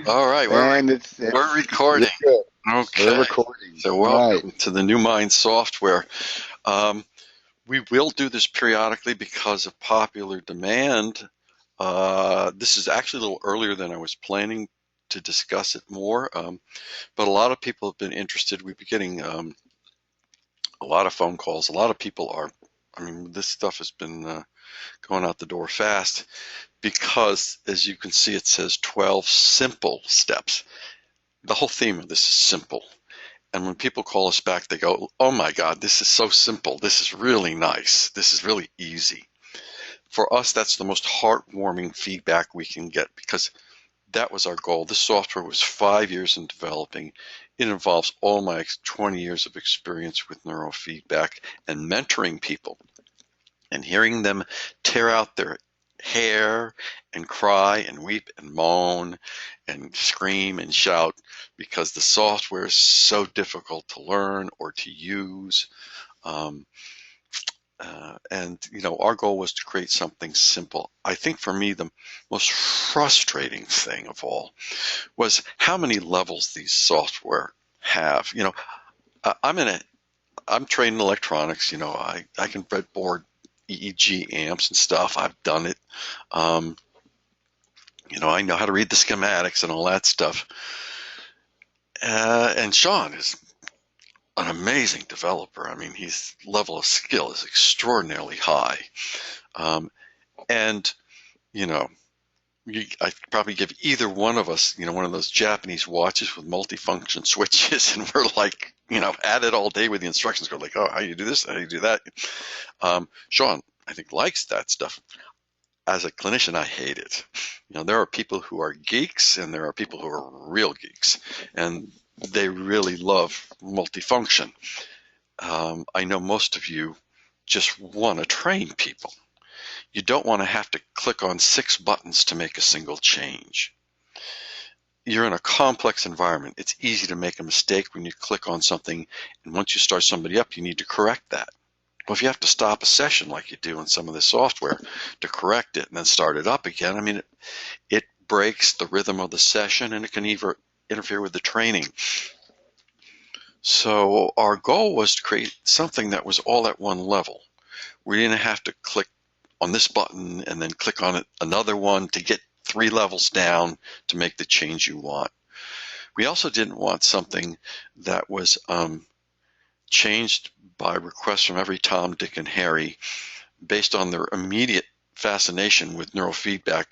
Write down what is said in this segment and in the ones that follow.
All right, And we're you're recording. good. We're Okay, recording. so Right. welcome to the New Mind software. Um, we will do this periodically because of popular demand. This is actually a little earlier than I was planning to discuss it more, but a lot of people have been interested. We've been getting a lot of phone calls. A lot of people are. I mean, this stuff has been going out the door fast because, as you can see, it says 12 simple steps. The whole theme of this is simple. And when people call us back, they go, "Oh my God, this is so simple. This is really nice. This is really easy." For us, that's the most heartwarming feedback we can get because that was our goal. This software was 5 years in developing. It involves all my 20 years of experience with neurofeedback and mentoring people and hearing them tear out their hair and cry and weep and moan and scream and shout because the software is so difficult to learn or to use. Um, and our goal was to create something simple. I think for me, the most frustrating thing of all was how many levels these software have. I'm trained in electronics. I can breadboard EEG amps and stuff. I've done it. Um, I know how to read the schematics and all that stuff. And Sean is an amazing developer. I mean, his level of skill is extraordinarily high. Um, and, you know, I could probably give either one of us, one of those Japanese watches with multifunction switches, and we're like, at it all day with the instructions. Go like, oh, how do you do this? How do you do that? Sean, I think, likes that stuff. As a clinician, I hate it. There are people who are geeks and there are people who are real geeks, and they really love multifunction. I know most of you just want to train people. You don't want to have to click on 6 buttons to make a single change. You're in a complex environment. It's easy to make a mistake when you click on something, and once you start somebody up, you need to correct that. Well, if you have to stop a session like you do in some of this software to correct it and then start it up again, I mean, it breaks the rhythm of the session and it can even interfere with the training. So our goal was to create something that was all at one level. We didn't have to click on this button and then click on another one to get 3 levels down to make the change you want. We also didn't want something that was changed by request from every Tom, Dick, and Harry based on their immediate fascination with neurofeedback,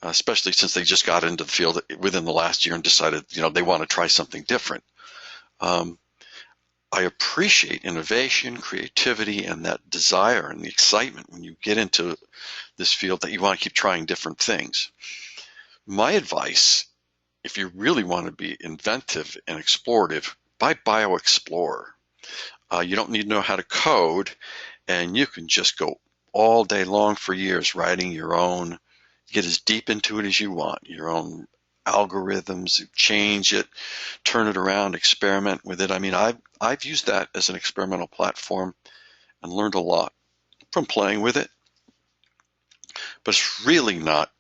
especially since they just got into the field within the last year and decided, they want to try something different. Um, I appreciate innovation, creativity, and that desire and the excitement when you get into this field that you want to keep trying different things. My advice, if you really want to be inventive and explorative, buy BioExplorer. You don't need to know how to code, and you can just go all day long for years writing your own, get as deep into it as you want, your own algorithms, change it, turn it around, experiment with it. I mean, I've used that as an experimental platform and learned a lot from playing with it, but it's really not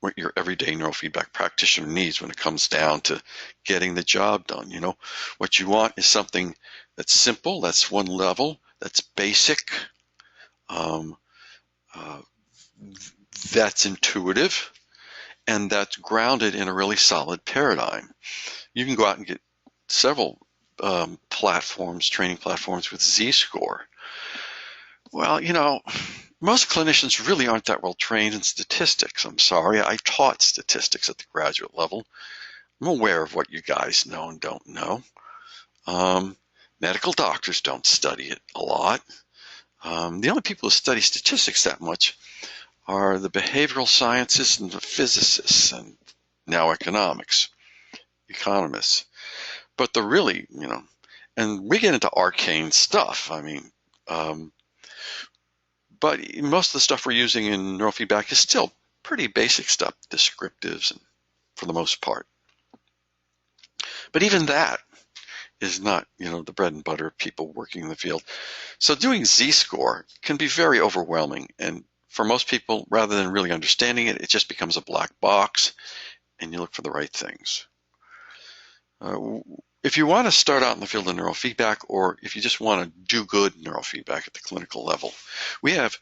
what your everyday neurofeedback practitioner needs when it comes down to getting the job done. What you want is something that's simple, that's one level, that's basic, um, uh, that's intuitive, and that's grounded in a really solid paradigm. You can go out and get several platforms, training platforms with Z-score. Well, most clinicians really aren't that well trained in statistics. I'm sorry. I taught statistics at the graduate level. I'm aware of what you guys know and don't know. Um, Medical doctors don't study it a lot. The only people who study statistics that much are the behavioral sciences and the physicists and now economists. But the really, and we get into arcane stuff. I mean, um, but most of the stuff we're using in neurofeedback is still pretty basic stuff, descriptives, and for the most part. But even that is not, the bread and butter of people working in the field. So doing Z-score can be very overwhelming. And for most people, rather than really understanding it, it just becomes a black box. and you look for the right things. If you want to start out in the field of neurofeedback, or if you just want to do good neurofeedback at the clinical level, we have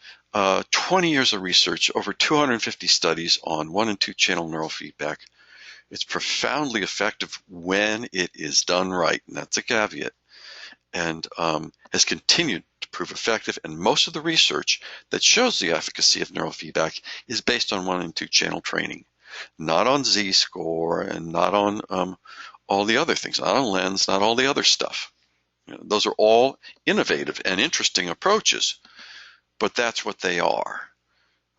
20 years of research, over 250 studies on 1 and 2 channel neurofeedback. It's profoundly effective when it is done right, and that's a caveat, and has continued to prove effective. And most of the research that shows the efficacy of neurofeedback is based on 1 and 2 channel training, not on Z-score and not on all the other things, not on lens, not all the other stuff. Those are all innovative and interesting approaches, but that's what they are.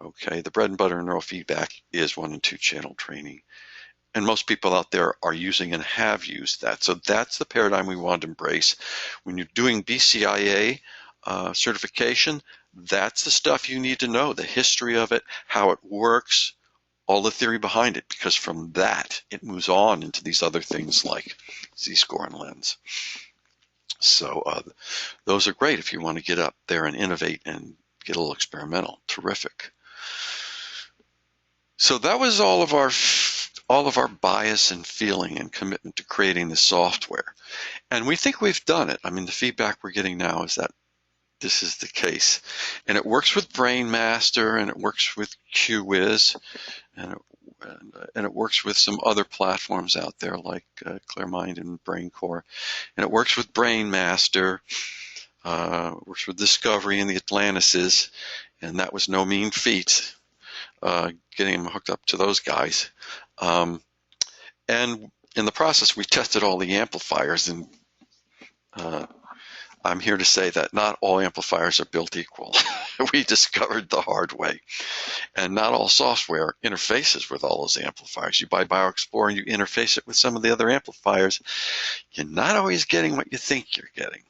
Okay, the bread and butter in neurofeedback is 1 and 2 channel training. And most people out there are using and have used that. So that's the paradigm we want to embrace. When you're doing BCIA certification, that's the stuff you need to know, the history of it, how it works, all the theory behind it, because from that, it moves on into these other things like Z-score and lens. So those are great if you want to get up there and innovate and get a little experimental. Terrific. So that was all of our bias and feeling and commitment to creating the software. And we think we've done it. I mean, the feedback we're getting now is that this is the case. And it works with BrainMaster, and it works with QWiz, and it works with some other platforms out there like ClearMind and BrainCore. And it works with BrainMaster, works with Discovery and the Atlantises, and that was no mean feat, getting them hooked up to those guys. And in the process, we tested all the amplifiers, and I'm here to say that not all amplifiers are built equal. We discovered the hard way. And not all software interfaces with all those amplifiers. You buy BioExplorer and you interface it with some of the other amplifiers, you're not always getting what you think you're getting.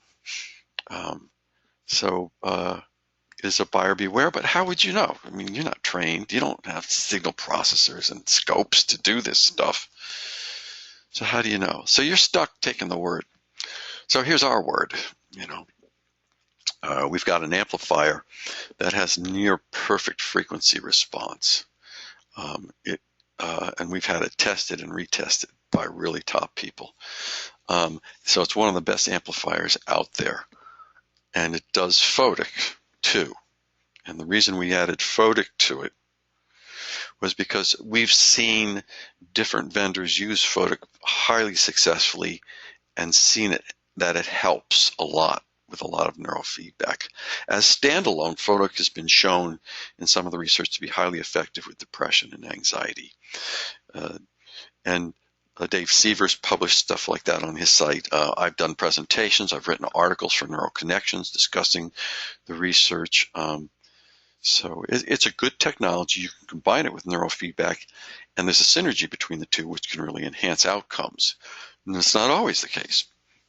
So it is a buyer beware, but how would you know? I mean, you're not trained. You don't have signal processors and scopes to do this stuff. So how do you know? So you're stuck taking the word. So here's our word, we've got an amplifier that has near perfect frequency response. And we've had it tested and retested by really top people. So it's one of the best amplifiers out there. And it does photic too. And the reason we added photic to it was because we've seen different vendors use photic highly successfully and seen that it helps a lot with a lot of neurofeedback. As standalone, photic has been shown in some of the research to be highly effective with depression and anxiety. And Dave Sievers published stuff like that on his site. I've done presentations. I've written articles for NeuroConnections discussing the research. So it's a good technology. You can combine it with neurofeedback, and there's a synergy between the two which can really enhance outcomes. And it's not always the case,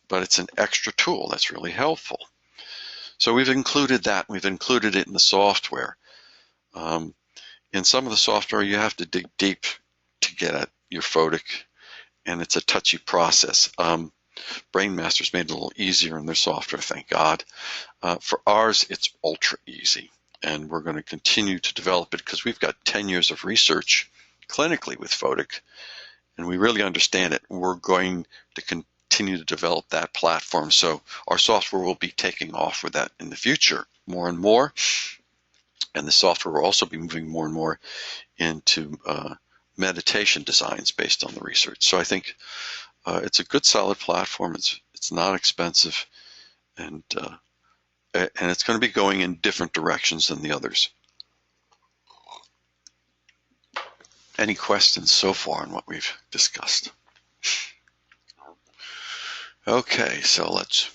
but it's an extra tool that's really helpful. So we've included that. We've included it in the software. In some of the software, you have to dig deep to get at your photic, and it's a touchy process. BrainMaster's made it a little easier in their software, thank God. For ours, it's ultra easy, and we're going to continue to develop it because we've got 10 years of research clinically with photic, and we really understand it. We're going to continue to develop that platform, so our software will be taking off with that in the future more and more, and the software will also be moving more and more into meditation designs based on the research. So I think it's a good, solid platform. It's not expensive, and it's going to be going in different directions than the others. Any questions so far on what we've discussed? Okay, so let's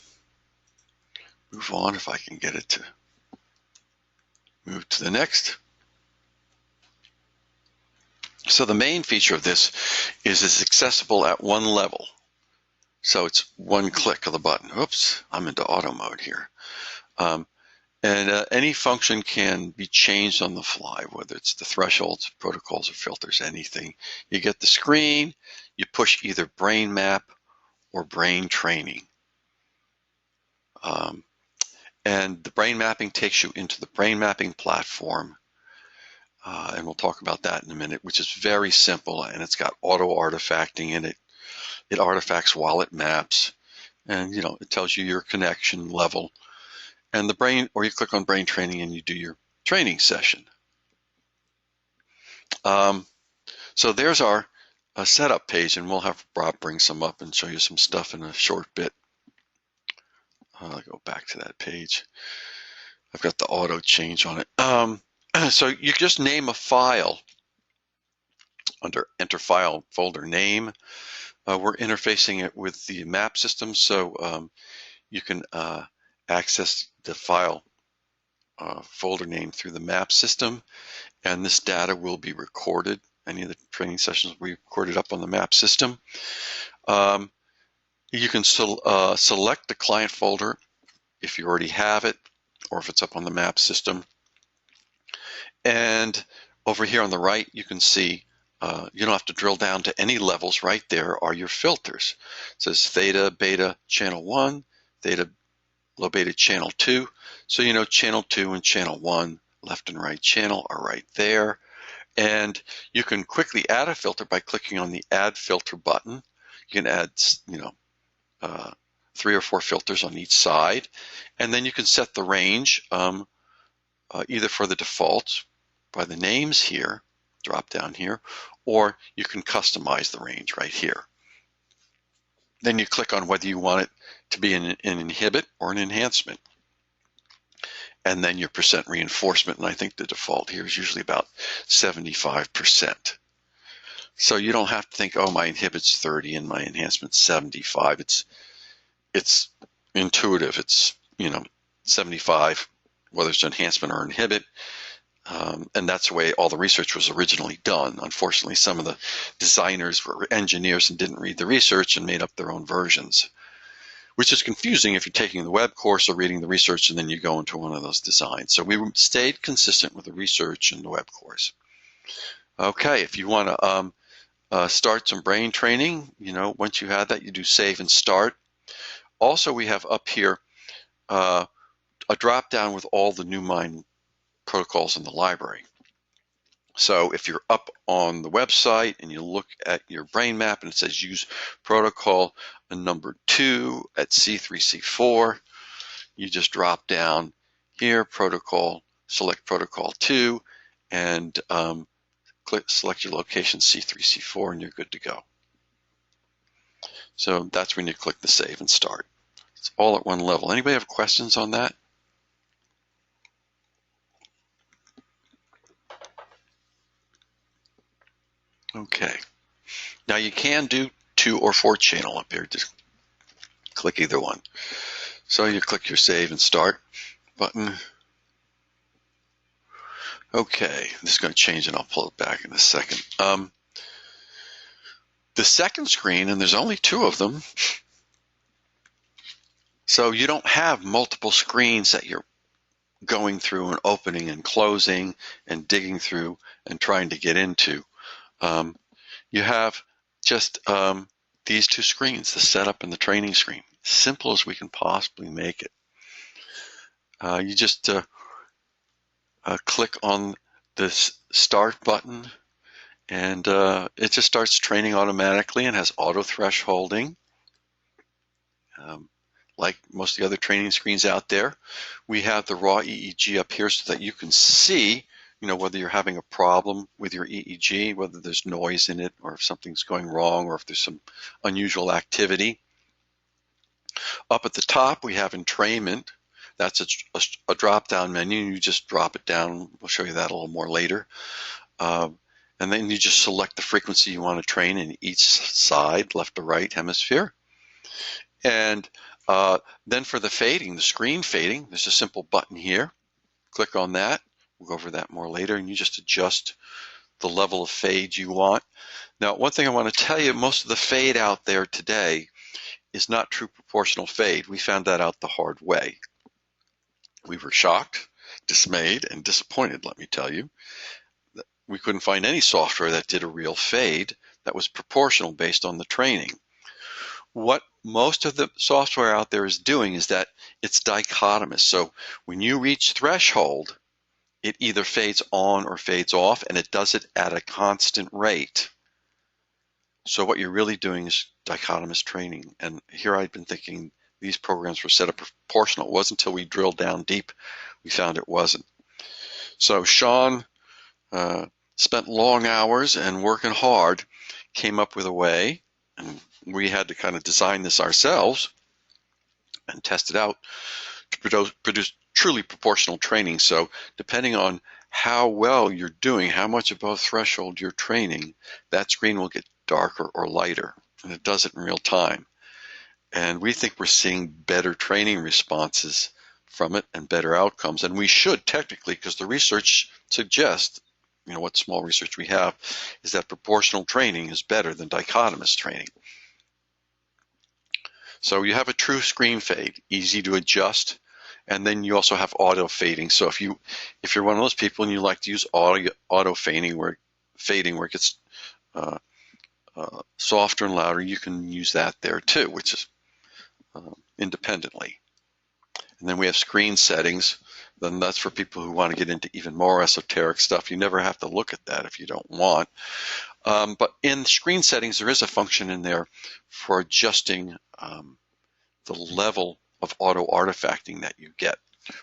move on if I can get it to move to the next. So the main feature of this is it's accessible at one level. So it's one click of the button. Oops, I'm into auto mode here. And any function can be changed on the fly, whether it's the thresholds, protocols, or filters, anything. You get the screen, you push either brain map or brain training. And the brain mapping takes you into the brain mapping platform. and we'll talk about that in a minute, which is very simple, and it's got auto artifacting in it. It artifacts while it maps, and it tells you your connection level. And the brain, or you click on brain training and you do your training session. So there's our setup page, and we'll have Rob bring some up and show you some stuff in a short bit. I'll go back to that page. I've got the auto change on it. So you just name a file under Enter File Folder Name. We're interfacing it with the map system, so you can access the file folder name through the map system, and this data will be recorded. Any of the training sessions will be recorded up on the map system. You can select the client folder if you already have it, or if it's up on the map system. And over here on the right, you can see you don't have to drill down to any levels. Right there are your filters. It says theta, beta, channel 1, theta, low beta, channel 2. So channel 2 and channel 1, left and right channel, are right there. And you can quickly add a filter by clicking on the Add Filter button. You can add 3 or 4 filters on each side, and then you can set the range either for the defaults by the names here, drop down here, or you can customize the range right here. Then you click on whether you want it to be an inhibit or an enhancement. And then your percent reinforcement, and I think the default here is usually about 75%. So you don't have to think, oh, my inhibit's 30 and my enhancement's 75. It's intuitive. It's 75, whether it's enhancement or inhibit. And that's the way all the research was originally done. Unfortunately, some of the designers were engineers and didn't read the research and made up their own versions, which is confusing if you're taking the web course or reading the research and then you go into one of those designs. So we stayed consistent with the research and the web course. Okay, if you want to start some brain training, once you have that, you do save and start. Also, we have up here a drop down with all the NewMind protocols in the library. So if you're up on the website and you look at your brain map and it says use protocol number 2 at C3C4, you just drop down here, protocol, select protocol 2, and select your location C3C4, and you're good to go. So that's when you click the save and start. It's all at one level. Anybody have questions on that? Okay. Now you can do 2 or 4 channel up here. Just click either one. So you click your save and start button. Okay, this is going to change and I'll pull it back in a second. The second screen, and there's only 2 of them, so you don't have multiple screens that you're going through and opening and closing and digging through and trying to get into. You have just these 2 screens, the setup and the training screen. Simple as we can possibly make it. You just click on this start button, and it just starts training automatically and has auto thresholding. Like most of the other training screens out there, we have the raw EEG up here so that you can see whether you're having a problem with your EEG, whether there's noise in it, or if something's going wrong, or if there's some unusual activity. Up at the top, we have entrainment. That's a drop-down menu. You just drop it down. We'll show you that a little more later. And then you just select the frequency you want to train in each side, left to right hemisphere. And then for the fading, the screen fading, there's a simple button here. Click on that. We'll go over that more later, and you just adjust the level of fade you want. Now, one thing I want to tell you, most of the fade out there today is not true proportional fade. We found that out the hard way. We were shocked, dismayed, and disappointed, let me tell you. We couldn't find any software that did a real fade that was proportional based on the training. What most of the software out there is doing is that it's dichotomous. So when you reach threshold, it either fades on or fades off, and it does it at a constant rate. So what you're really doing is dichotomous training. And here I'd been thinking these programs were set up proportional. It wasn't until we drilled down deep we found it wasn't. So Sean spent long hours and working hard, came up with a way, and we had to kind of design this ourselves and test it out to produce truly proportional training. So depending on how well you're doing, how much above threshold you're training, that screen will get darker or lighter, and it does it in real time. And we think we're seeing better training responses from it and better outcomes. And we should technically, because the research suggests, what small research we have, is that proportional training is better than dichotomous training. So you have a true screen fade, easy to adjust, and then you also have auto fading. So if you're one of those people and you like to use auto fading where it gets softer and louder, you can use that there too, which is independently. And then we have screen settings. Then that's for people who want to get into even more esoteric stuff. You never have to look at that if you don't want. But in screen settings, there is a function in there for adjusting the level of auto artifacting that you get,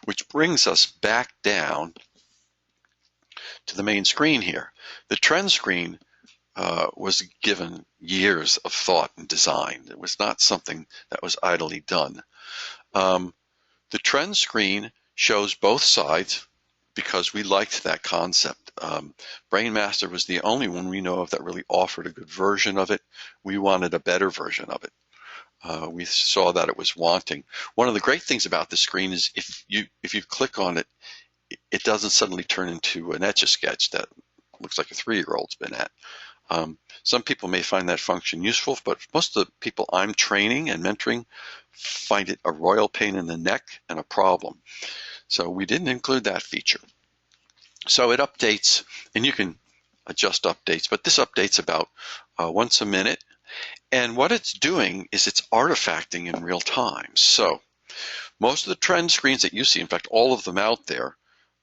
which brings us back down to the main screen here. The trend screen was given years of thought and design. It was not something that was idly done. The trend screen shows both sides because we liked that concept. Brainmaster was the only one we know of that really offered a good version of it. We wanted a better version of it. We saw that it was wanting. One of the great things about the screen is if you click on it, it doesn't suddenly turn into an Etch-a-Sketch that looks like a 3-year-old's been at. Some people may find that function useful, but most of the people I'm training and mentoring find it a royal pain in the neck and a problem. So we didn't include that feature. So it updates, and you can adjust updates, but this updates about once a minute. And what it's doing is it's artifacting in real time. So most of the trend screens that you see, in fact, all of them out there,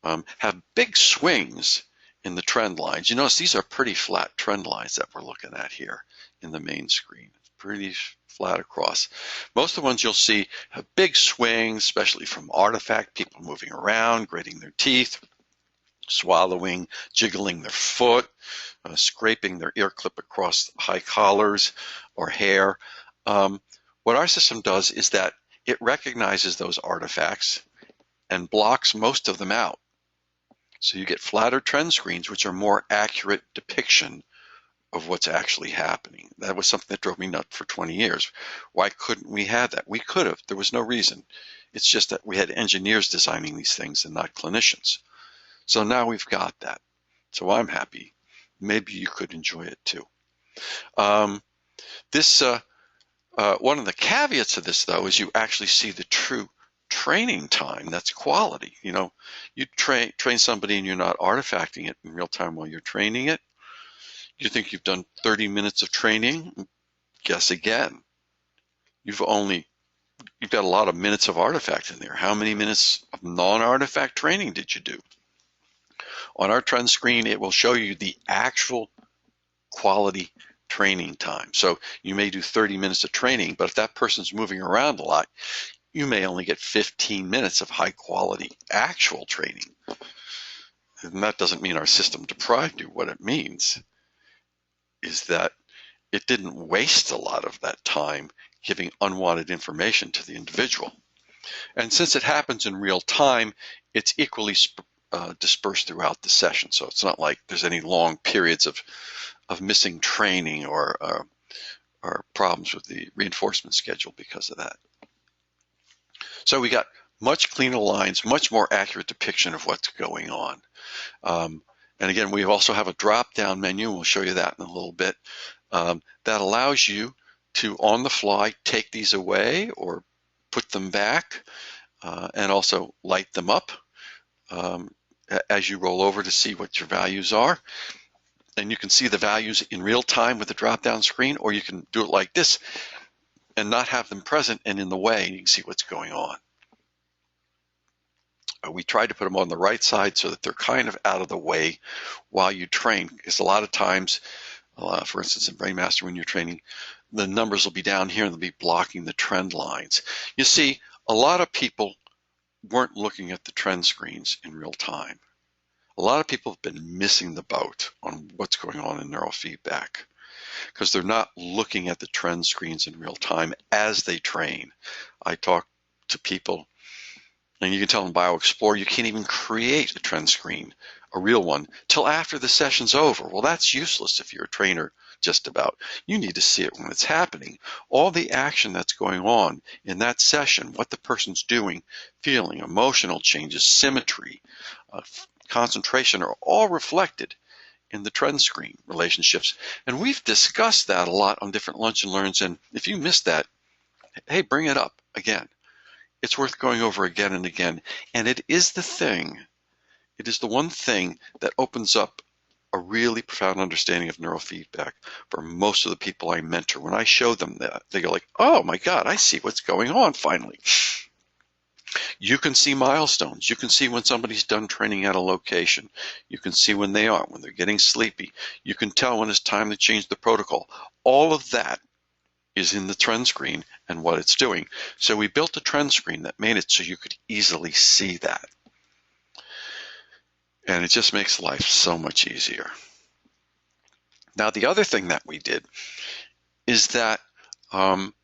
have big swings in the trend lines. You notice these are pretty flat trend lines that we're looking at here in the main screen. It's pretty flat across. Most of the ones you'll see have big swings, especially from artifact, people moving around, gritting their teeth, swallowing, jiggling their foot, scraping their ear clip across high collars or hair. What our system does is that it recognizes those artifacts and blocks most of them out. So you get flatter trend screens, which are more accurate depiction of what's actually happening. That was something that drove me nuts for 20 years. Why couldn't we have that? We could have. There was no reason. It's just that we had engineers designing these things and not clinicians. So now we've got that. So I'm happy. Maybe you could enjoy it too. One of the caveats of this, though, is you actually see the true training time. That's quality. You train somebody and you're not artifacting it in real time while you're training it. You think you've done 30 minutes of training? Guess again. You've got a lot of minutes of artifact in there. How many minutes of non-artifact training did you do? On our trend screen, it will show you the actual quality training time. So you may do 30 minutes of training, but if that person's moving around a lot, you may only get 15 minutes of high quality actual training. And that doesn't mean our system deprived you. What it means is that it didn't waste a lot of that time giving unwanted information to the individual. And since it happens in real time, it's equally dispersed throughout the session. So it's not like there's any long periods of missing training or problems with the reinforcement schedule because of that. So we got much cleaner lines, much more accurate depiction of what's going on. And again, we also have a drop-down menu, and we'll show you that in a little bit, that allows you to, on the fly, take these away or put them back, and also light them up as you roll over to see what your values are. And you can see the values in real time with the drop-down screen, or you can do it like this and not have them present and in the way, and you can see what's going on. We tried to put them on the right side so that they're kind of out of the way while you train. Because a lot of times, for instance, in Brainmaster, when you're training, the numbers will be down here and they'll be blocking the trend lines. You see, a lot of people weren't looking at the trend screens in real time. A lot of people have been missing the boat on what's going on in neurofeedback because they're not looking at the trend screens in real time as they train. I talk to people, and you can tell in BioExplore you can't even create a trend screen, a real one, till after the session's over. Well, that's useless if you're a trainer, just about. You need to see it when it's happening. All the action that's going on in that session, what the person's doing, feeling, emotional changes, symmetry, concentration are all reflected in the trend screen relationships. And we've discussed that a lot on different lunch and learns. And if you missed that, hey, bring it up again. It's worth going over again and again. And it is the thing, it is the one thing that opens up a really profound understanding of neurofeedback for most of the people I mentor. When I show them that, they go like, oh my God, I see what's going on finally. You can see milestones. You can see when somebody's done training at a location. You can see when they are, when they're getting sleepy. You can tell when it's time to change the protocol. All of that is in the trend screen and what it's doing. So we built a trend screen that made it so you could easily see that. And it just makes life so much easier. Now, the other thing that we did is that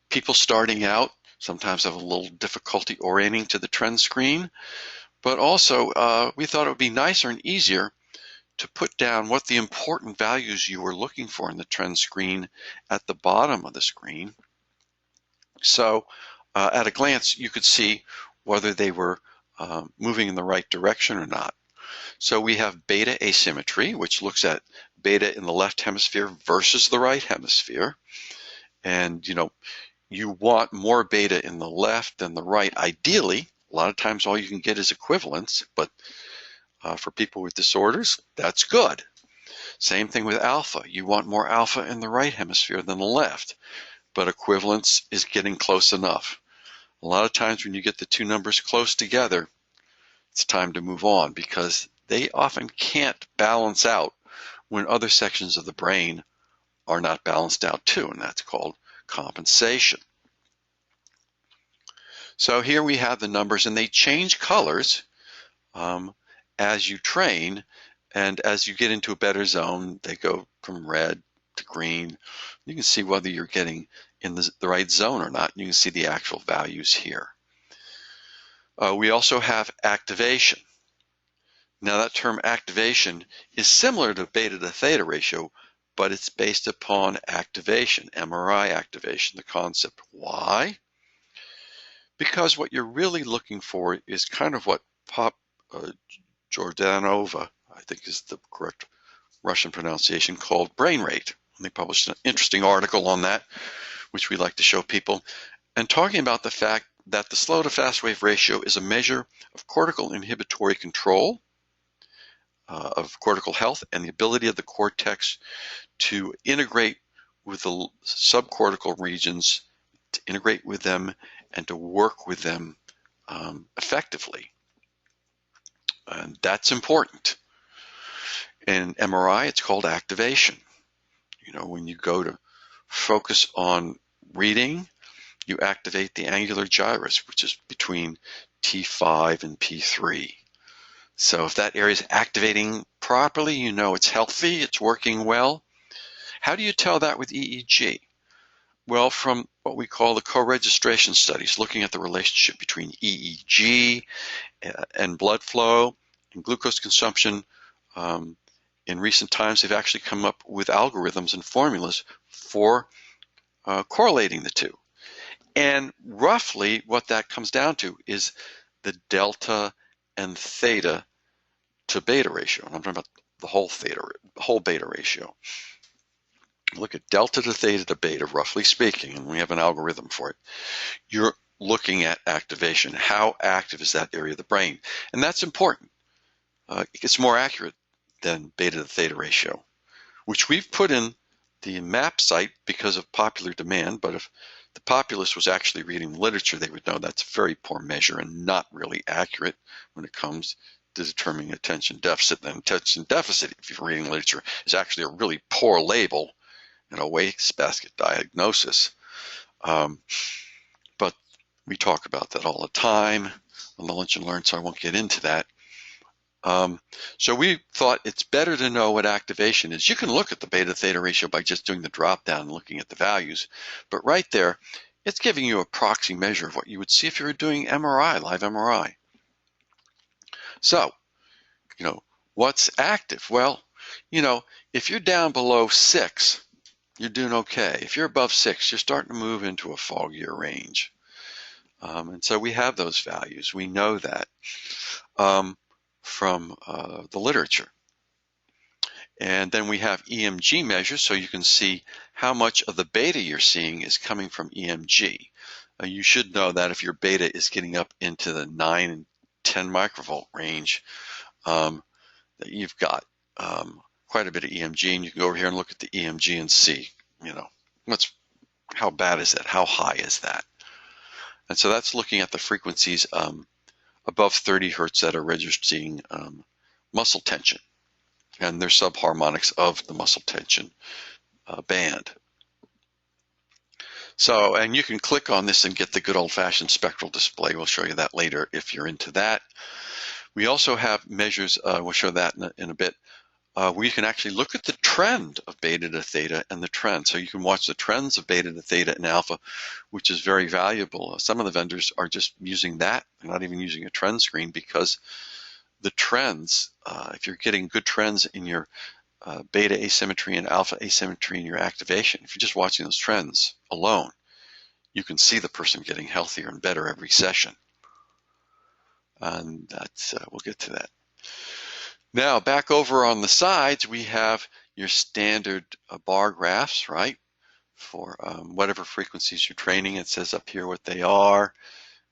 people starting out sometimes have a little difficulty orienting to the trend screen, but also we thought it would be nicer and easier to put down what the important values you were looking for in the trend screen at the bottom of the screen. So at a glance, you could see whether they were moving in the right direction or not. So we have beta asymmetry, which looks at beta in the left hemisphere versus the right hemisphere. And, you want more beta in the left than the right. Ideally, a lot of times all you can get is equivalence, but for people with disorders, that's good. Same thing with alpha. You want more alpha in the right hemisphere than the left, but equivalence is getting close enough. A lot of times when you get the two numbers close together, it's time to move on because they often can't balance out when other sections of the brain are not balanced out too, and that's called compensation. So here we have the numbers, and they change colors as you train, and as you get into a better zone, they go from red to green. You can see whether you're getting in the right zone or not. You can see the actual values here. We also have activation. Now that term activation is similar to beta to theta ratio, but it's based upon activation, MRI activation, the concept. Why? Because what you're really looking for is kind of what Jordanova, I think is the correct Russian pronunciation, called brain rate. And they published an interesting article on that, which we like to show people, and talking about the fact that the slow to fast wave ratio is a measure of cortical inhibitory control, of cortical health, and the ability of the cortex to integrate with the subcortical regions, to integrate with them and to work with them effectively. And that's important. In MRI, it's called activation. When you go to focus on reading, you activate the angular gyrus, which is between T5 and P3. So if that area is activating properly, it's healthy, it's working well. How do you tell that with EEG? Well, from what we call the co-registration studies, looking at the relationship between EEG and blood flow and glucose consumption. In recent times, they've actually come up with algorithms and formulas for correlating the two. And roughly what that comes down to is the delta and theta to beta ratio. And I'm talking about the whole beta ratio. Look at delta to theta to beta, roughly speaking, and we have an algorithm for it. You're looking at activation. How active is that area of the brain? And that's important. It's more accurate than beta to theta ratio, which we've put in the map site because of popular demand, but if the populace was actually reading literature, they would know that's a very poor measure and not really accurate when it comes to determining attention deficit. And attention deficit, if you're reading literature, is actually a really poor label and a wastebasket diagnosis. But we talk about that all the time on the Lunch and Learn, so I won't get into that. So we thought it's better to know what activation is. You can look at the beta-theta ratio by just doing the drop-down and looking at the values, but right there, it's giving you a proxy measure of what you would see if you were doing MRI, live MRI. So, what's active? Well, if you're down below 6, you're doing okay. If you're above 6, you're starting to move into a foggier range. And so we have those values. We know that from the literature. And then we have EMG measures, so you can see how much of the beta you're seeing is coming from EMG. You should know that if your beta is getting up into the 9 and 10 microvolt range, that you've got quite a bit of EMG, and you can go over here and look at the EMG and see, how bad is that? How high is that? And so that's looking at the frequencies above 30 hertz that are registering muscle tension, and they're subharmonics of the muscle tension band. So, and you can click on this and get the good old-fashioned spectral display. We'll show you that later if you're into that. We also have measures, we'll show that in a bit, where you can actually look at the trend of beta to theta and the trend. So you can watch the trends of beta to theta and alpha, which is very valuable. Some of the vendors are just using that. They're not even using a trend screen because the trends, if you're getting good trends in your beta asymmetry and alpha asymmetry in your activation, if you're just watching those trends alone, you can see the person getting healthier and better every session. And that's, we'll get to that. Now, back over on the sides, we have your standard bar graphs, right? For whatever frequencies you're training. It says up here what they are.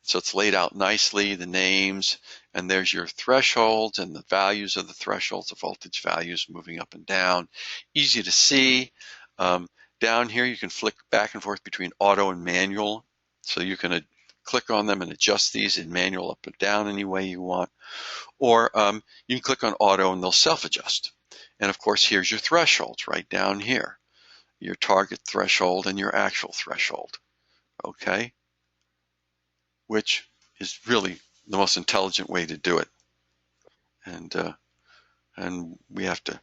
So it's laid out nicely, the names, and there's your thresholds and the values of the thresholds, the voltage values moving up and down. Easy to see. Down here, you can flick back and forth between auto and manual. So you can click on them and adjust these in manual up and down any way you want. Or you can click on auto and they'll self-adjust. And of course, here's your thresholds right down here. Your target threshold and your actual threshold. Okay? Which is really the most intelligent way to do it. And we have to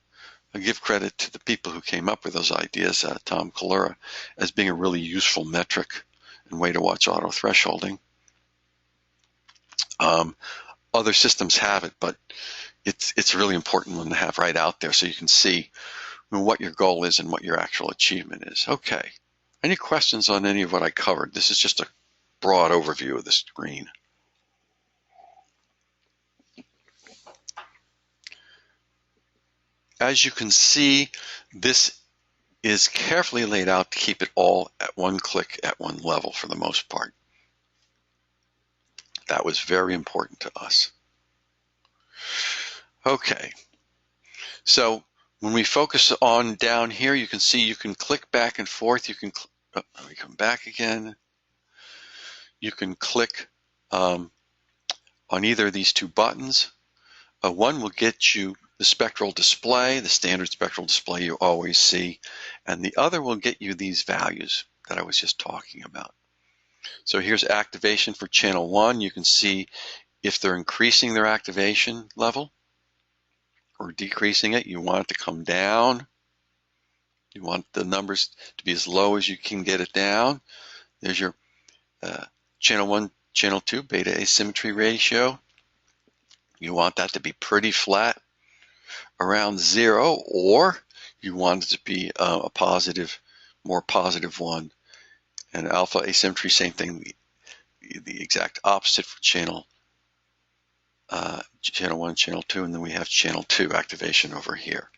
give credit to the people who came up with those ideas, Tom Kalura, as being a really useful metric and way to watch auto thresholding. Other systems have it, but it's a really important one to have right out there so you can see what your goal is and what your actual achievement is. Okay. Any questions on any of what I covered? This is just a broad overview of the screen. As you can see, this is carefully laid out to keep it all at one click at one level for the most part. That was very important to us. Okay, so when we focus on down here, you can see you can click back and forth. You can, let me come back again. You can click on either of these two buttons. One will get you the spectral display, the standard spectral display you always see, and the other will get you these values that I was just talking about. So here's activation for channel 1. You can see if they're increasing their activation level or decreasing it. You want it to come down. You want the numbers to be as low as you can get it down. There's your channel 1, channel 2 beta asymmetry ratio. You want that to be pretty flat around 0, or you want it to be a positive, more positive one. And alpha asymmetry, same thing, the exact opposite for channel 1, channel 2, and then we have channel 2 activation over here.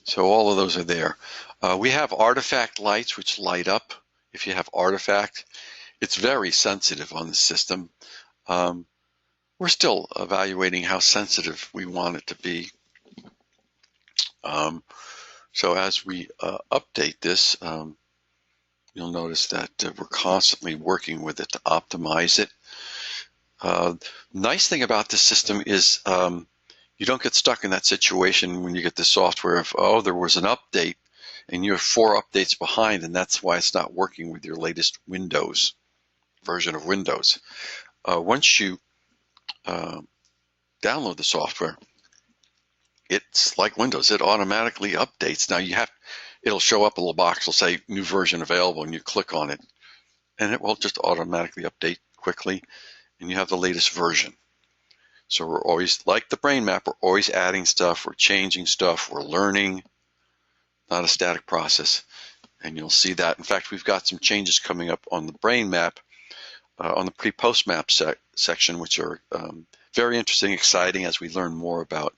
So all of those are there. We have artifact lights which light up. If you have artifact, it's very sensitive on the system. We're still evaluating how sensitive we want it to be. Um, so as we update this, you'll notice that we're constantly working with it to optimize it. Nice thing about this system is you don't get stuck in that situation when you get the software of, oh, there was an update and you're 4 updates behind, and that's why it's not working with your latest Windows version of Windows. Once you download the software, it's like Windows. It automatically updates. Now it'll show up a little box. It'll say new version available, and you click on it, and it will just automatically update quickly, and you have the latest version. So we're always, like the brain map, we're always adding stuff, we're changing stuff, we're learning, not a static process. And you'll see that. In fact, we've got some changes coming up on the brain map, on the pre-post map section, which are very interesting, exciting as we learn more about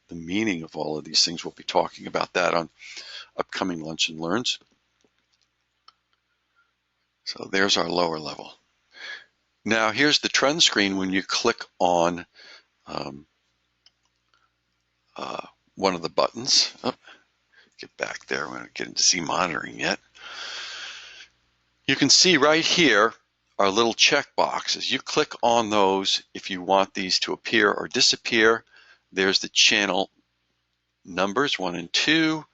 the meaning of all of these things. We'll be talking about that on upcoming Lunch and Learns. So there's our lower level. Now here's the trend screen when you click on one of the buttons. Oh, get back there. We're going to get into Z monitoring yet. You can see right here our little check boxes. You click on those if you want these to appear or disappear. There's the channel numbers 1 and 2.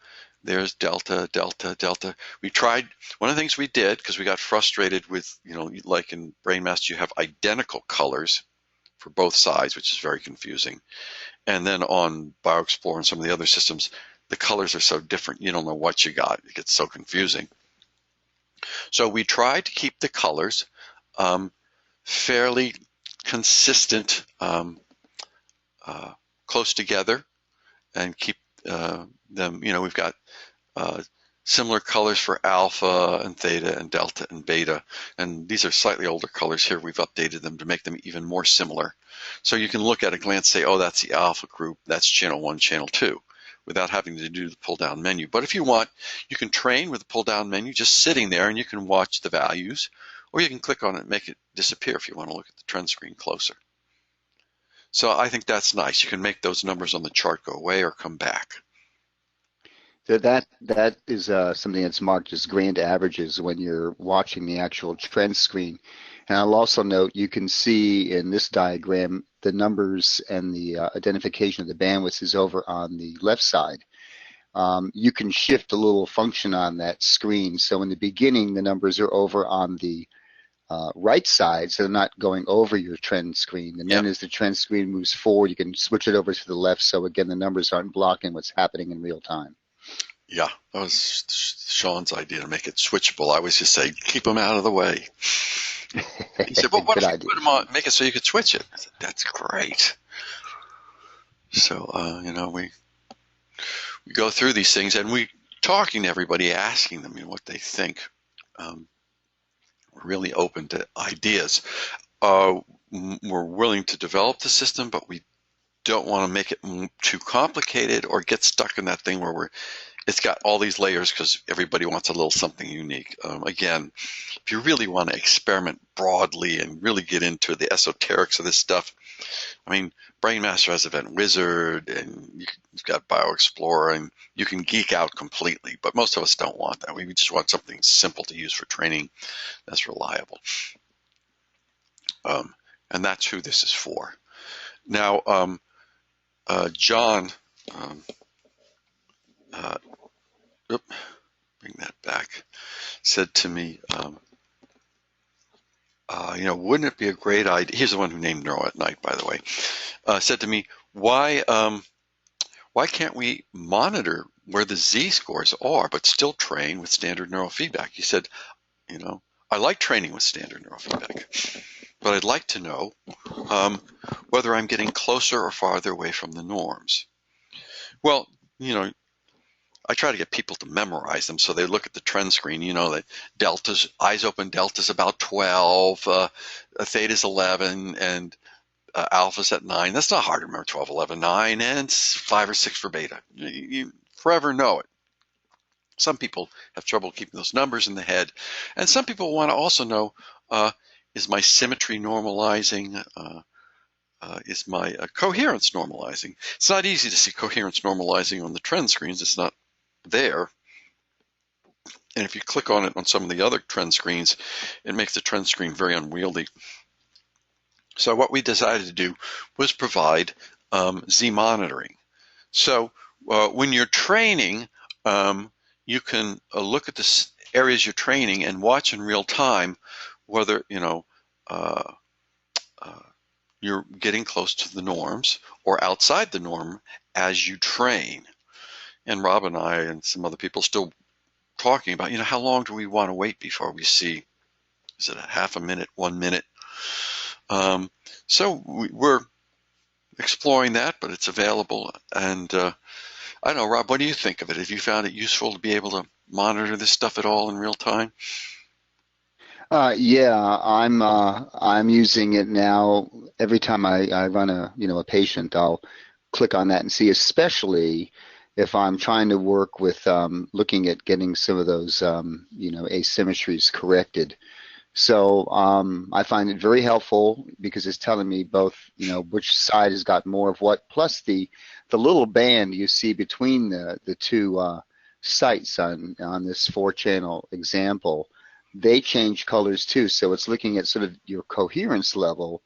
There's delta, delta, delta. We tried, one of the things we did, because we got frustrated with, like in BrainMaster, you have identical colors for both sides, which is very confusing. And then on BioExplorer and some of the other systems, the colors are so different, you don't know what you got. It gets so confusing. So we tried to keep the colors fairly consistent, close together, and keep them, we've got similar colors for alpha and theta and delta and beta. And these are slightly older colors here. We've updated them to make them even more similar. So you can look at a glance, say, oh, that's the alpha group, that's channel 1, channel 2, without having to do the pull-down menu. But if you want, you can train with the pull-down menu just sitting there, and you can watch the values, or you can click on it and make it disappear if you want to look at the trend screen closer. So I think that's nice. You can make those numbers on the chart go away or come back. So that is something that's marked as grand averages when you're watching the actual trend screen. And I'll also note you can see in this diagram the numbers and the identification of the bandwidth is over on the left side. You can shift a little function on that screen. So in the beginning, the numbers are over on the right side, so they're not going over your trend screen. And then as the trend screen moves forward, you can switch it over to the left. So again, the numbers aren't blocking what's happening in real time. Yeah, that was Sean's idea to make it switchable. I always just say, keep them out of the way. He said, well, what if you put them on, make it so you could switch it? I said, that's great. So, we go through these things, and we talking to everybody, asking them what they think. We're really open to ideas. We're willing to develop the system, but we don't want to make it too complicated or get stuck in that thing where it's got all these layers because everybody wants a little something unique. Again, if you really want to experiment broadly and really get into the esoterics of this stuff, BrainMaster has Event Wizard, and you've got BioExplorer, and you can geek out completely. But most of us don't want that. We just want something simple to use for training that's reliable. And that's who this is for. Now, John, bring that back, said to me, wouldn't it be a great idea? He's the one who named Neuro at Night, by the way. Said to me, why can't we monitor where the Z scores are, but still train with standard neurofeedback? He said, I like training with standard neurofeedback, but I'd like to know whether I'm getting closer or farther away from the norms. Well, I try to get people to memorize them so they look at the trend screen, that deltas, eyes open delta's about 12, theta's 11, and alpha's at 9. That's not hard to remember, 12, 11, 9, and it's 5 or 6 for beta. You forever know it. Some people have trouble keeping those numbers in the head, and some people want to also know, is my symmetry normalizing? is my coherence normalizing. It's not easy to see coherence normalizing on the trend screens. It's not there. And if you click on it on some of the other trend screens, it makes the trend screen very unwieldy. So what we decided to do was provide Z monitoring. So when you're training, you can look at the areas you're training and watch in real time whether uh, uh, you're getting close to the norms or outside the norm as you train. And Rob and I and some other people still talking about, how long do we want to wait before we see, is it a half a minute, 1 minute? So we're exploring that, but it's available. And I don't know, Rob, what do you think of it? Have you found it useful to be able to monitor this stuff at all in real time? Yeah, I'm using it now. Every time I run a patient, I'll click on that and see, especially if I'm trying to work with looking at getting some of those asymmetries corrected. So I find it very helpful because it's telling me both, which side has got more of what, plus the little band you see between the two sites on this 4-channel example. They change colors too, so it's looking at sort of your coherence level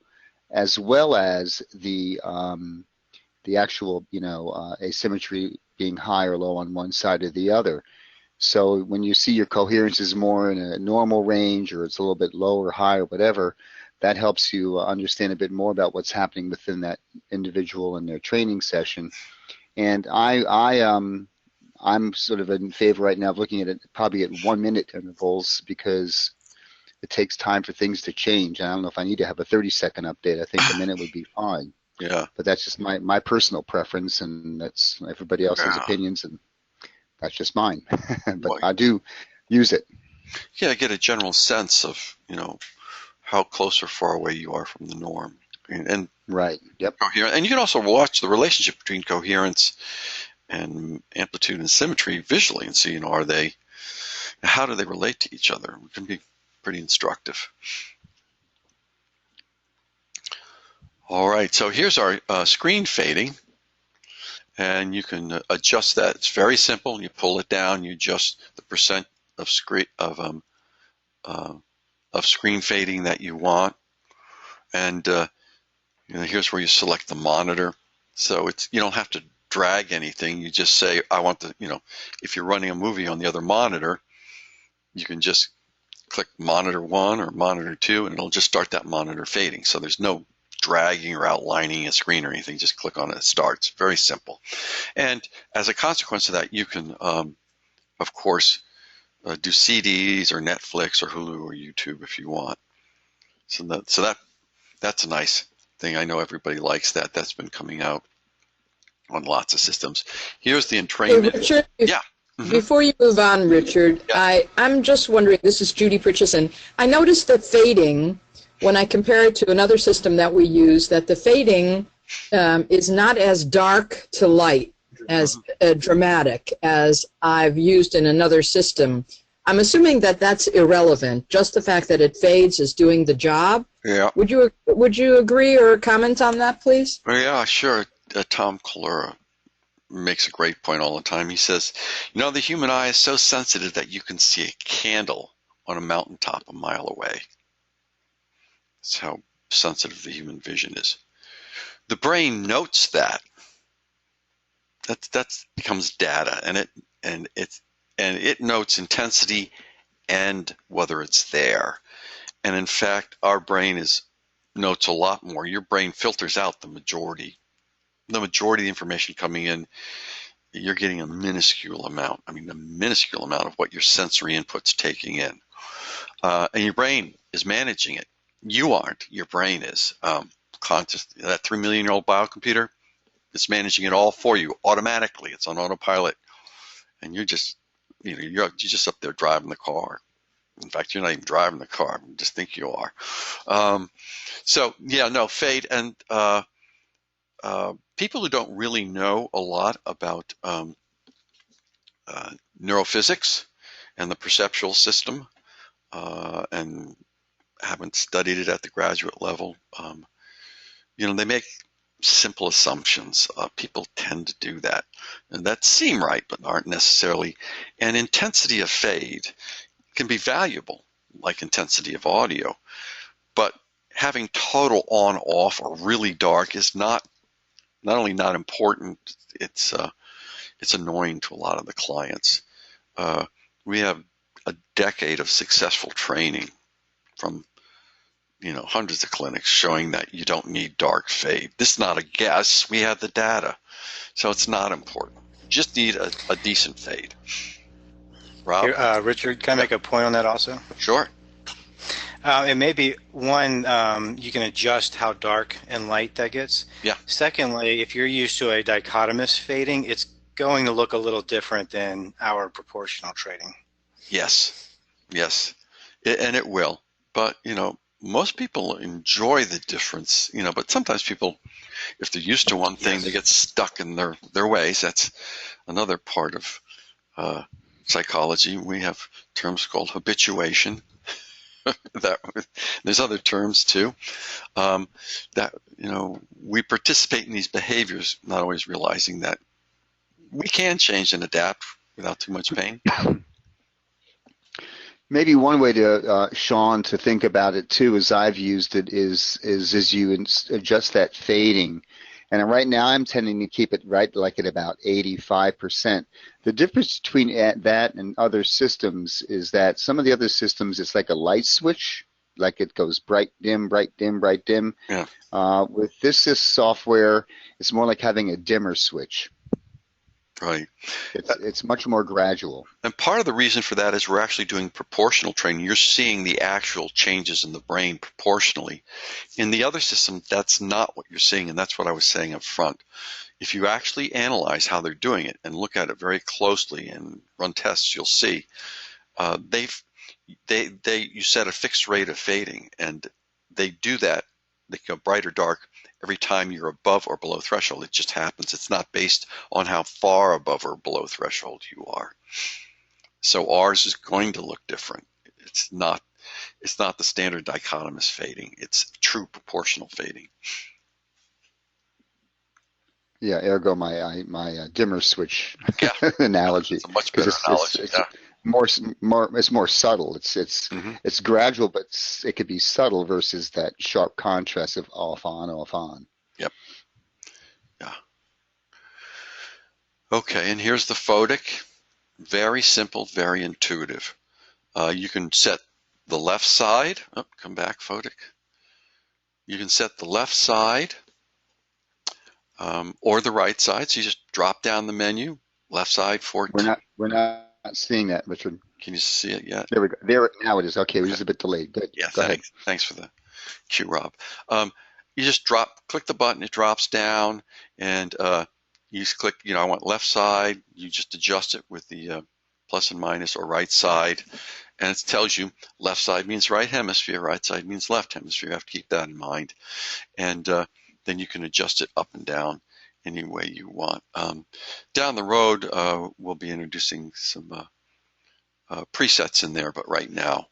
as well as the actual asymmetry being high or low on one side or the other. So when you see your coherence is more in a normal range or it's a little bit low or high or whatever, that helps you understand a bit more about what's happening within that individual in their training session. And I'm sort of in favor right now of looking at it probably at 1 minute intervals because it takes time for things to change. I don't know if I need to have a 30-second update. I think a minute would be fine. Yeah. But that's just my personal preference, and that's everybody else's Yeah. opinions, and that's just mine. But Well, I do use it. yeah, get a general sense of, how close or far away you are from the norm. And Right. Yep. coherence. And you can also watch the relationship between coherence and amplitude and symmetry visually and see, how do they relate to each other? It can be pretty instructive. All right, so here's our screen fading, and you can adjust that. It's very simple. You pull it down, you adjust the percent of uh, screen fading that you want, and here's where you select the monitor. So you don't have to drag anything. You just say, I want if you're running a movie on the other monitor, you can just click monitor 1 or monitor 2, and it'll just start that monitor fading. So there's no dragging or outlining a screen or anything. Just click on it, it starts. Very simple. And as a consequence of that, you can, of course, do CDs or Netflix or Hulu or YouTube if you want. So that's a nice thing. I know everybody likes that. That's been coming out on lots of systems. Here's the Hey, entrainment. Richard, Yeah. Mm-hmm. before you move on, Richard, Yeah. I'm just wondering, this is Judy Purchison. I noticed that fading, when I compare it to another system that we use, that the fading is not as dark to light, as dramatic as I've used in another system. I'm assuming that that's irrelevant. Just the fact that it fades is doing the job. Yeah. Would you agree or comment on that, please? Yeah, sure. Tom Kalura makes a great point all the time. He says, the human eye is so sensitive that you can see a candle on a mountaintop a mile away. That's how sensitive the human vision is. The brain notes that. That becomes data, and it notes intensity and whether it's there. And in fact, our brain notes a lot more. Your brain filters out the majority. The majority of the information coming in, you're getting a minuscule amount. I mean, a minuscule amount of what your sensory input's taking in. And your brain is managing it. You aren't. Your brain is. Conscious. That 3 million-year-old biocomputer, it's managing it all for you automatically. It's on autopilot. And you're just, you're just up there driving the car. In fact, you're not even driving the car. You just think you are. So, yeah, no, fade. And people who don't really know a lot about neurophysics and the perceptual system and haven't studied it at the graduate level, they make simple assumptions. People tend to do that, and that seem right, but aren't necessarily. And intensity of fade can be valuable, like intensity of audio, but having total on off or really dark is not only not important, it's annoying to a lot of the clients. We have a decade of successful training from hundreds of clinics showing that you don't need dark fade. This is not a guess. We have the data, so it's not important. Just need a decent fade. Rob? Here, Richard, can I make a point on that also? Sure. It may be one, you can adjust how dark and light that gets. Yeah. Secondly, if you're used to a dichotomous fading, it's going to look a little different than our proportional trading. Yes. And it will. But, most people enjoy the difference, but sometimes people, if they're used to one thing, Yes. they get stuck in their ways. That's another part of psychology. We have terms called habituation. There's other terms too. That we participate in these behaviors, not always realizing that we can change and adapt without too much pain. Maybe one way to, Sean, to think about it too, as I've used it, is as you adjust that fading. And right now I'm tending to keep it right like at about 85%. The difference between that and other systems is that some of the other systems, it's like a light switch, like it goes bright, dim, bright, dim, bright, dim. Yeah. With this software, it's more like having a dimmer switch. Right. It's much more gradual. And part of the reason for that is we're actually doing proportional training. You're seeing the actual changes in the brain proportionally. In the other system, that's not what you're seeing, and that's what I was saying up front. If you actually analyze how they're doing it and look at it very closely and run tests, you'll see you set a fixed rate of fading, and they do that. They go bright or dark every time you're above or below threshold. It just happens. It's not based on how far above or below threshold you are. So ours is going to look different. It's not the standard dichotomous fading. It's true proportional fading. Yeah, ergo my dimmer switch analogy. It's a much better analogy. It's more subtle. It's gradual, but it could be subtle versus that sharp contrast of off on. Yep. Yeah. Okay, and here's the photic. Very simple, very intuitive. You can set the left side. Oh, come back, photic. You can set the left side or the right side. So you just drop down the menu. Left side 14. We're not seeing that, Richard. Can you see it yet? There we go. There now it is. Okay, it was just a bit delayed. Good. Yeah, Go ahead. Thanks for the cue, Rob. You just click the button, it drops down, and you just click, I want left side. You just adjust it with the plus and minus, or right side, and it tells you left side means right hemisphere, right side means left hemisphere. You have to keep that in mind. And then you can adjust it up and down any way you want. Down the road, we'll be introducing some presets in there, but right now,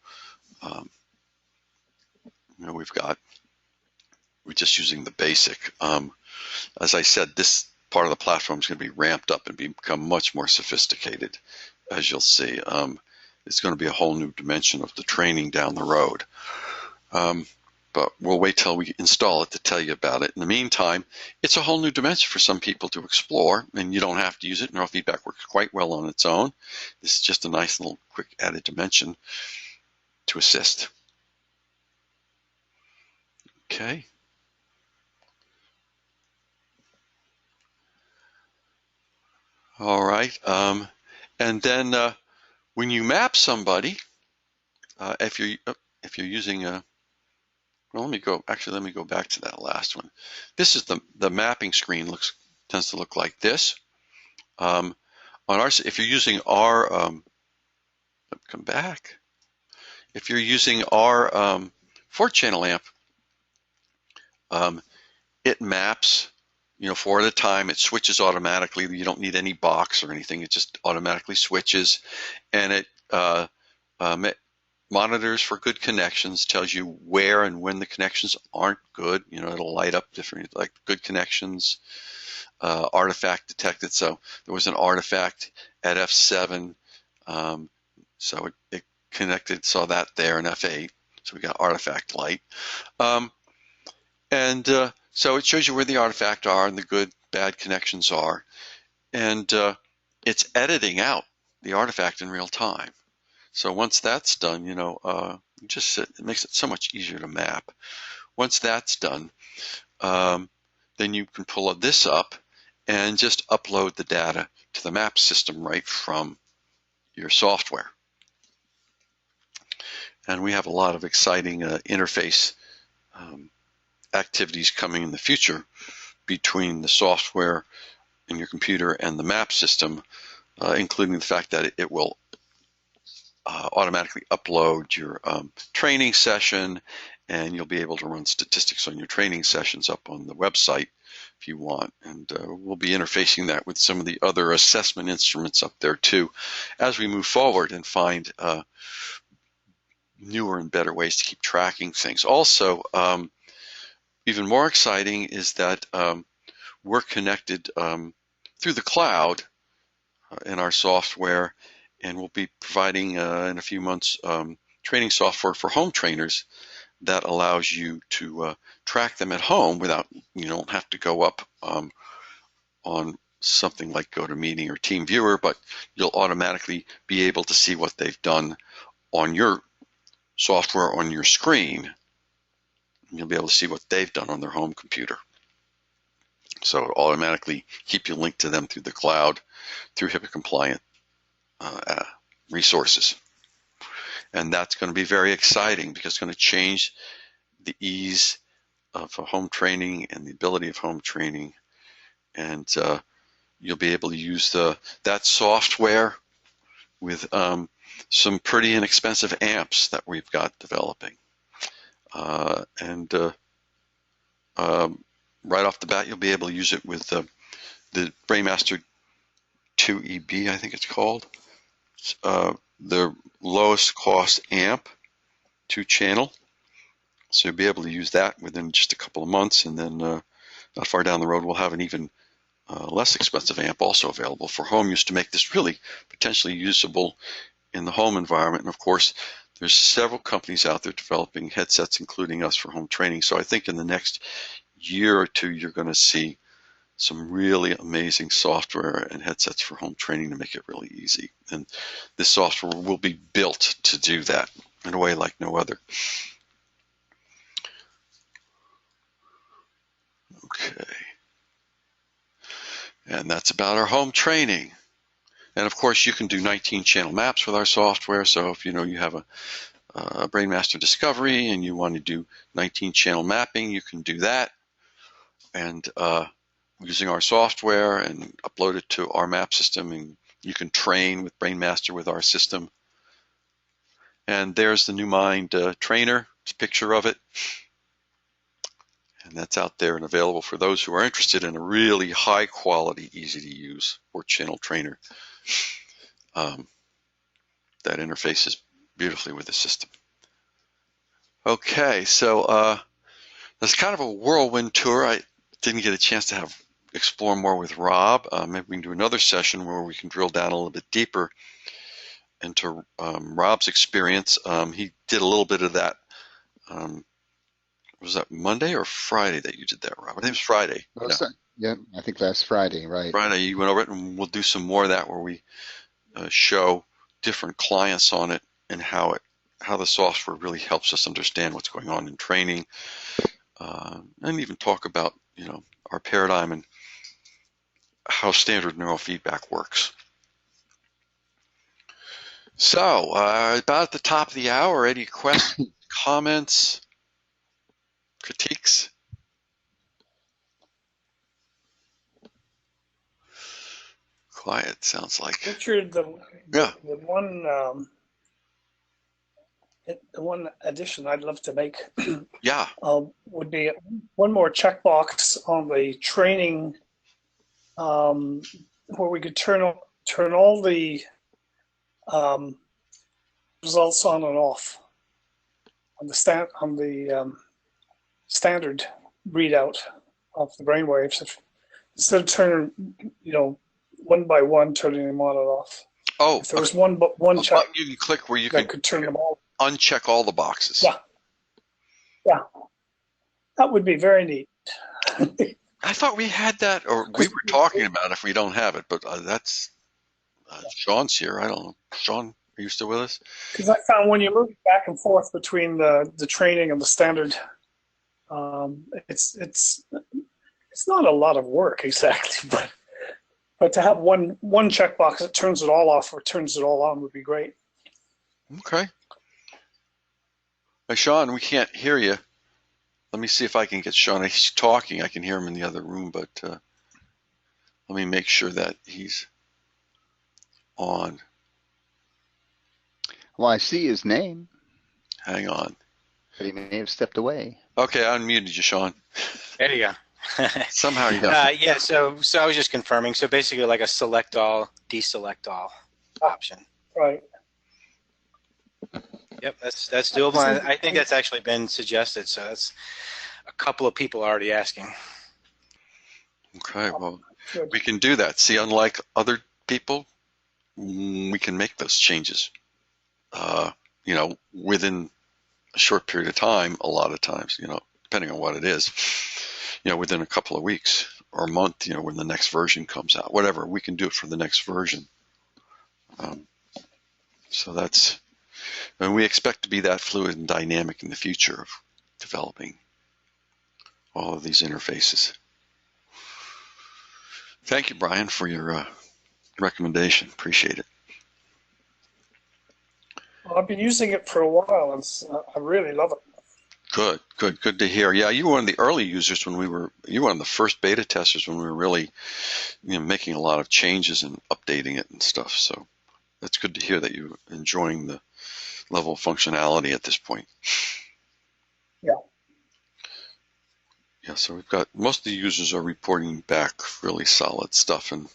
we're just using the basic. As I said, this part of the platform is going to be ramped up and become much more sophisticated, as you'll see. It's going to be a whole new dimension of the training down the road. But we'll wait till we install it to tell you about it. In the meantime, it's a whole new dimension for some people to explore, and you don't have to use it. Neurofeedback works quite well on its own. This is just a nice little quick added dimension to assist. Okay. All right. And then when you map somebody, if you're using a well, let me go back to that last one. This is the mapping screen tends to look like this. On our, if you're using our, come back. If you're using our 4-channel amp, it maps, 4 at a time. It switches automatically. You don't need any box or anything. It just automatically switches, and it monitors for good connections, tells you where and when the connections aren't good. You know, it'll light up different, like good connections, artifact detected. So there was an artifact at F7, so it connected, saw that there in F8. So we got artifact light. So it shows you where the artifact are and the good, bad connections are. And it's editing out the artifact in real time. So once that's done, you know, it makes it so much easier to map. Once that's done, then you can pull this up and just upload the data to the map system right from your software. And we have a lot of exciting interface activities coming in the future between the software in your computer and the map system, including the fact that it will automatically upload your training session, and you'll be able to run statistics on your training sessions up on the website if you want. And we'll be interfacing that with some of the other assessment instruments up there too as we move forward and find newer and better ways to keep tracking things. Also, even more exciting is that we're connected through the cloud in our software, and we'll be providing in a few months training software for home trainers that allows you to track them at home without, you don't have to go up on something like GoToMeeting or TeamViewer, but you'll automatically be able to see what they've done on your software on your screen. You'll be able to see what they've done on their home computer. So it'll automatically keep you linked to them through the cloud, through HIPAA compliant resources. And that's going to be very exciting because it's going to change the ease of home training and the ability of home training. And you'll be able to use that software with some pretty inexpensive amps that we've got developing. Right off the bat, you'll be able to use it with the Brainmaster 2EB, I think it's called. The lowest cost amp, 2-channel. So you'll be able to use that within just a couple of months, and then not far down the road, we'll have an even less expensive amp also available for home use to make this really potentially usable in the home environment. And of course, there's several companies out there developing headsets, including us, for home training. So I think in the next year or two, you're going to see some really amazing software and headsets for home training to make it really easy. And this software will be built to do that in a way like no other. Okay. And that's about our home training. And of course, you can do 19-channel maps with our software. So if you have a Brainmaster Discovery and you want to do 19-channel mapping, you can do that. And using our software and upload it to our map system, and you can train with Brainmaster with our system. And there's the NewMind trainer. It's a picture of it. And that's out there and available for those who are interested in a really high quality, easy to use 4-channel trainer that interfaces beautifully with the system. Okay, so that's kind of a whirlwind tour. I didn't get a chance to explore more with Rob. Maybe we can do another session where we can drill down a little bit deeper into Rob's experience. He did a little bit of that. Was that Monday or Friday that you did that, Rob? I think it was Friday. Yeah, I think last Friday, right. Friday, you went over it, and we'll do some more of that where we show different clients on it and how the software really helps us understand what's going on in training, and even talk about our paradigm and how standard neurofeedback works. So about at the top of the hour, any questions, comments, critiques? Quiet, sounds like. Richard, the one addition I'd love to make would be one more checkbox on the training, where we could turn all the results on and off on the standard readout of the brainwaves. Instead of turning, one by one, turning them on and off. Oh, if there was one check, you can click where you could turn them all. Uncheck all the boxes. Yeah, that would be very neat. I thought we had that, or we were talking about if we don't have it, but that's Sean's here. I don't know. Sean, are you still with us? Because I found when you move back and forth between the training and the standard, it's not a lot of work exactly, but to have one checkbox that turns it all off or turns it all on would be great. Okay. Hey, Sean, we can't hear you. Let me see if I can get Sean. He's talking. I can hear him in the other room, but let me make sure that he's on. Well, I see his name. Hang on. But he may have stepped away. Okay, I unmuted you, Sean. There you go. Somehow you got yeah, so I was just confirming. So basically like a select all, deselect all option. Right. Yep, that's doable. I think that's actually been suggested, so that's a couple of people already asking. Okay, well, we can do that. See, unlike other people, we can make those changes, within a short period of time, a lot of times, depending on what it is, within a couple of weeks or a month, when the next version comes out, whatever, we can do it for the next version. So that's, and we expect to be that fluid and dynamic in the future of developing all of these interfaces. Thank you, Brian, for your recommendation. Appreciate it. Well, I've been using it for a while, and I really love it. Good to hear. Yeah, you were one of the early users when you were one of the first beta testers when we were really, making a lot of changes and updating it and stuff. So that's good to hear that you're enjoying the level of functionality at this point. Yeah. Yeah, so we've got most of the users are reporting back really solid stuff, and at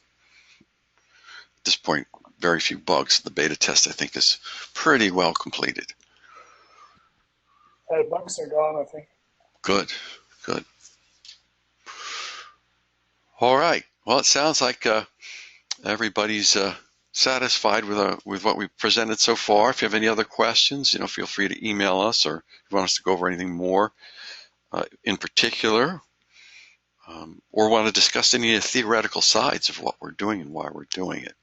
this point, very few bugs. The beta test, I think, is pretty well completed. The bugs are gone, I think. Good. All right. Well, it sounds like everybody's satisfied with what we've presented so far. If you have any other questions, feel free to email us, or if you want us to go over anything more in particular, or want to discuss any of the theoretical sides of what we're doing and why we're doing it.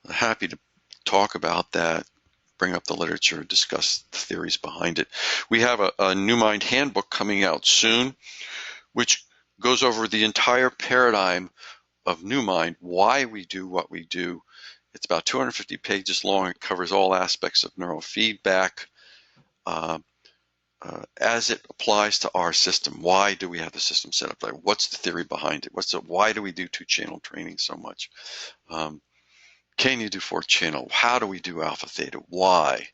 I'm happy to talk about that, bring up the literature, discuss the theories behind it. We have a NewMind handbook coming out soon, which goes over the entire paradigm of NewMind, why we do what we do. It's about 250 pages long. It covers all aspects of neurofeedback as it applies to our system. Why do we have the system set up? Like, what's the theory behind it? Why do we do 2-channel training so much? Can you do 4th-channel? How do we do alpha theta? Why?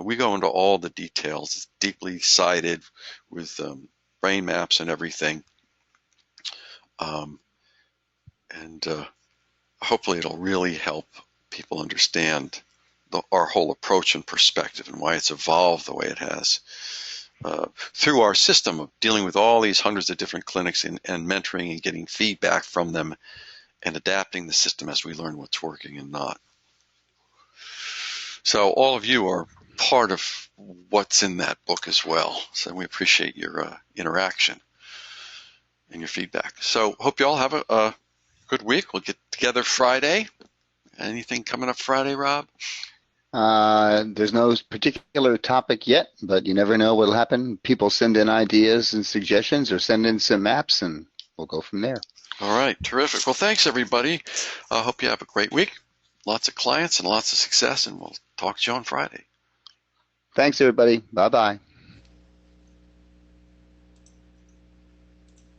We go into all the details. It's deeply cited with brain maps and everything. And hopefully it'll really help people understand our whole approach and perspective and why it's evolved the way it has through our system of dealing with all these hundreds of different clinics and mentoring and getting feedback from them and adapting the system as we learn what's working and not. So all of you are part of what's in that book as well. So we appreciate your interaction and your feedback. So hope you all have a good week. We'll get together Friday. Anything coming up Friday, Rob? There's no particular topic yet, but you never know what'll happen. People send in ideas and suggestions or send in some maps, and we'll go from there. All right, terrific. Well, thanks, everybody. I hope you have a great week. Lots of clients and lots of success, and we'll talk to you on Friday. Thanks, everybody. Bye-bye.